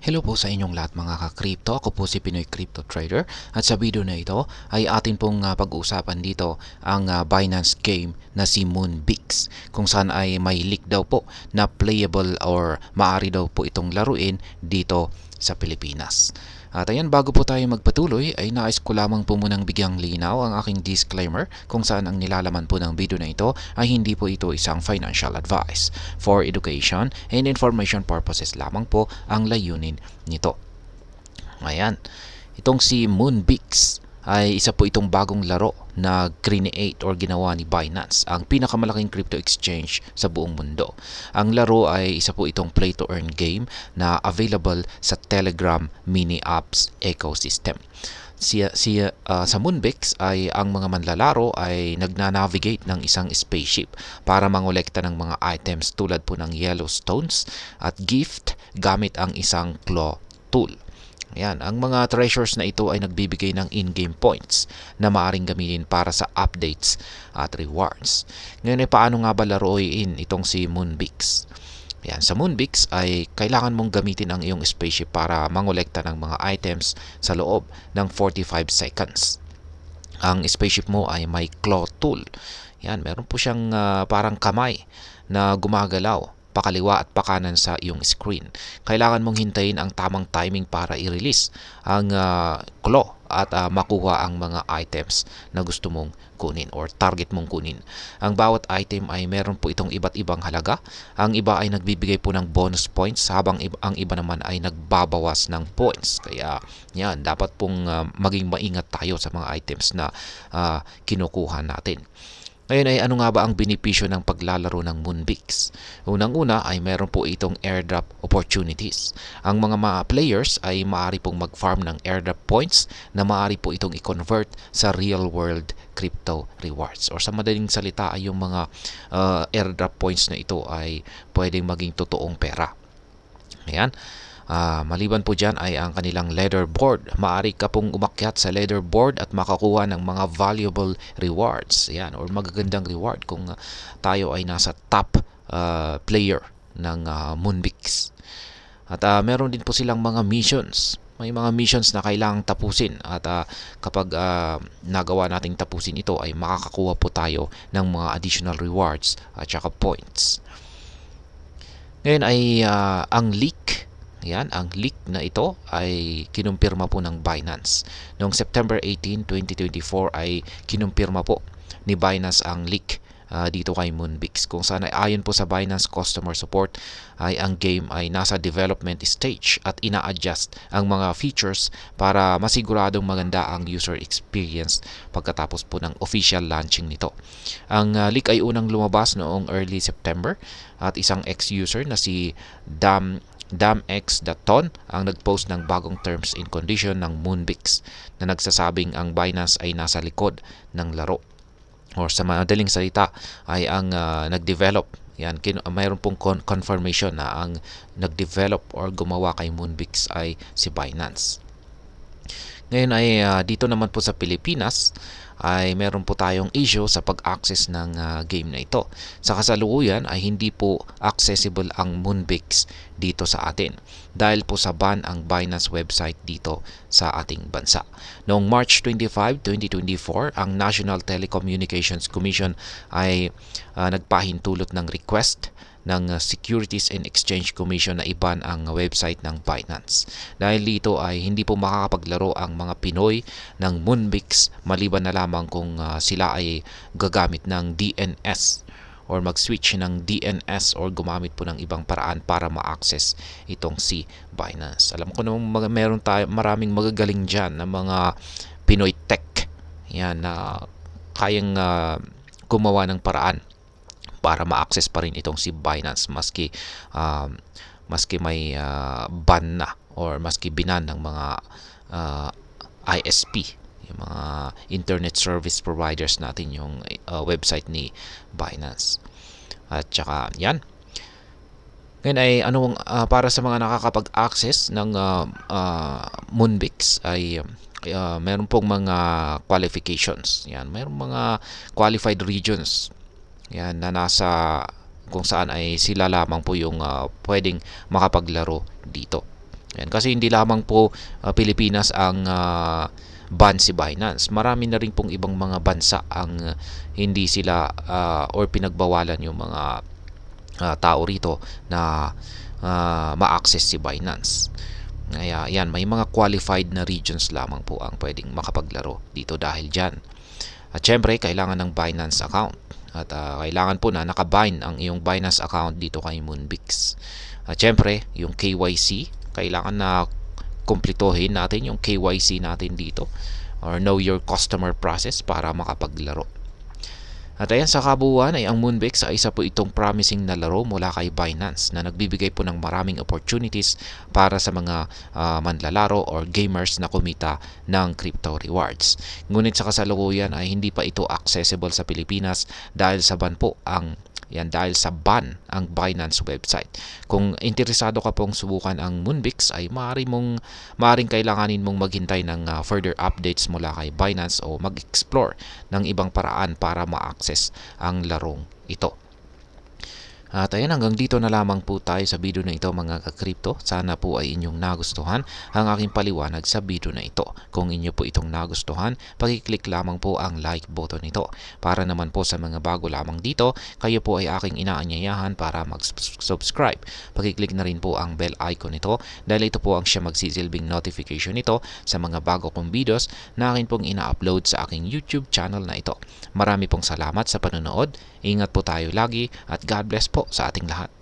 Hello po sa inyong lahat mga ka-crypto. Ako po si Pinoy Crypto Trader at sa video na ito ay atin pong pag-uusapan dito ang Binance game na si Moonbix, kung saan ay may leak daw po na playable or maari daw po itong laruin dito sa Pilipinas. At ayan, bago po tayo magpatuloy ay nais ko lamang po munang bigyang linaw ang aking disclaimer kung saan ang nilalaman po ng video na ito ay hindi po ito isang financial advice. For education and information purposes lamang po ang layunin nito. Ayan, itong si Moonbix ay isa po itong bagong laro na create or ginawa ni Binance, ang pinakamalaking crypto exchange sa buong mundo. Ang laro ay isa po itong play to earn game na available sa Telegram mini apps ecosystem. Sa Moonbix ay ang mga manlalaro ay nagna-navigate ng isang spaceship para mangolekta ng mga items tulad po ng Yellowstones at gift gamit ang isang claw tool. Ayan, ang mga treasures na ito ay nagbibigay ng in-game points na maaaring gamitin para sa updates at rewards. Ngayon ay paano nga ba laruin itong si Moonbix? Ayan, sa Moonbix ay kailangan mong gamitin ang iyong spaceship para mangolekta ng mga items sa loob ng 45 seconds. Ang spaceship mo ay may claw tool. Ayan, meron po siyang parang kamay na gumagalaw pakaliwa at pakanan sa iyong screen. Kailangan mong hintayin ang tamang timing para i-release ang claw at makuha ang mga items na gusto mong kunin or target mong kunin. Ang bawat item ay meron po itong iba't ibang halaga. Ang iba ay nagbibigay po ng bonus points habang ang iba naman ay nagbabawas ng points. Kaya yan, dapat pong maging maingat tayo sa mga items na kinukuha natin. Ngayon ay ano nga ba ang benepisyo ng paglalaro ng Moonbix? Unang-una ay meron po itong airdrop opportunities. Ang mga players ay maaari pong mag-farm ng airdrop points na maaari po itong i-convert sa real-world crypto rewards. Or sa madaling salita ay yung mga airdrop points na ito ay pwedeng maging totoong pera. Ayan. Maliban po dyan ay ang kanilang leaderboard. Maaari ka pong umakyat sa leaderboard at makakuha ng mga valuable rewards. Yan, or magagandang reward kung tayo ay nasa top player ng Moonbix. At meron din po silang mga missions. May mga missions na kailangang tapusin at kapag nagawa nating tapusin ito ay makakakuha po tayo ng mga additional rewards at saka points. Ngayon ay ang leak. Yan, ang leak na ito ay kinumpirma po ng Binance. Noong September 18, 2024 ay kinumpirma po ni Binance ang leak dito kay Moonbix. Kung saan ay ayon po sa Binance Customer Support ay ang game ay nasa development stage at ina-adjust ang mga features para masiguradong maganda ang user experience pagkatapos po ng official launching nito. Ang leak ay unang lumabas noong early September at isang ex-user na si DamX.Ton ang nagpost ng bagong terms and condition ng Moonbix na nagsasabing ang Binance ay nasa likod ng laro. Or sa madaling salita ay ang nag-develop. Yan, mayroon pong confirmation na ang nag-develop or gumawa kay Moonbix ay si Binance. Ngayon ay dito naman po sa Pilipinas ay meron po tayong issue sa pag-access ng game na ito. Sa kasalukuyan ay hindi po accessible ang Moonbix dito sa atin dahil po sa ban ang Binance website dito sa ating bansa. Noong March 25, 2024, ang National Telecommunications Commission ay nagpahintulot ng request ng Securities and Exchange Commission na iban ang website ng Binance. Dahil dito ay hindi po makakapaglaro ang mga Pinoy ng Moonbix maliban na lamang kung sila ay gagamit ng DNS or mag-switch ng DNS or gumamit po ng ibang paraan para ma-access itong si Binance. Alam ko naman meron tayo maraming magagaling dyan na mga Pinoy tech yan na kayang gumawa ng paraan para ma-access pa rin itong si Binance maski may ban na or maski binan ng mga ISP, yung mga internet service providers natin, yung website ni Binance. At saka yan. Ngayon ay para sa mga nakakapag-access ng Moonbix ay meron pong mga qualifications. Yan, meron mga qualified regions. Yan, na nasa kung saan ay sila lamang po yung pwedeng makapaglaro dito. Yan, kasi hindi lamang po Pilipinas ang ban si Binance. Marami na rin pong ibang mga bansa ang hindi sila or pinagbawalan yung mga tao rito na ma-access si Binance. Kaya yan, may mga qualified na regions lamang po ang pwedeng makapaglaro dito dahil dyan. At syempre, kailangan ng Binance account. At kailangan po na nakabind ang iyong Binance account dito kay Moonbix. At syempre, yung KYC, kailangan na kumplituhin natin yung KYC natin dito or know your customer process para makapaglaro. At ayan, sa kabuuan ay ang Moonbix ay isa po itong promising na laro mula kay Binance na nagbibigay po ng maraming opportunities para sa mga manlalaro or gamers na kumita ng crypto rewards. Ngunit sa kasalukuyan ay hindi pa ito accessible sa Pilipinas dahil sa ban po ang Binance website. Kung interesado ka pong subukan ang Moonbix ay maaaring kailanganin mong maghintay ng further updates mula kay Binance o mag-explore ng ibang paraan para ma-access ang larong ito. At ayan, hanggang dito na lamang po tayo sa video na ito mga ka-crypto. Sana po ay inyong nagustuhan ang aking paliwanag sa video na ito. Kung inyo po itong nagustuhan, pakiclick lamang po ang like button nito. Para naman po sa mga bago lamang dito, kayo po ay aking inaanyayahan para mag-subscribe. Pakiclick na rin po ang bell icon nito dahil ito po ang siya magsisilbing notification nito sa mga bago kong videos na akin pong ina-upload sa aking YouTube channel na ito. Marami pong salamat sa panonood. Ingat po tayo lagi at God bless po sa ating lahat.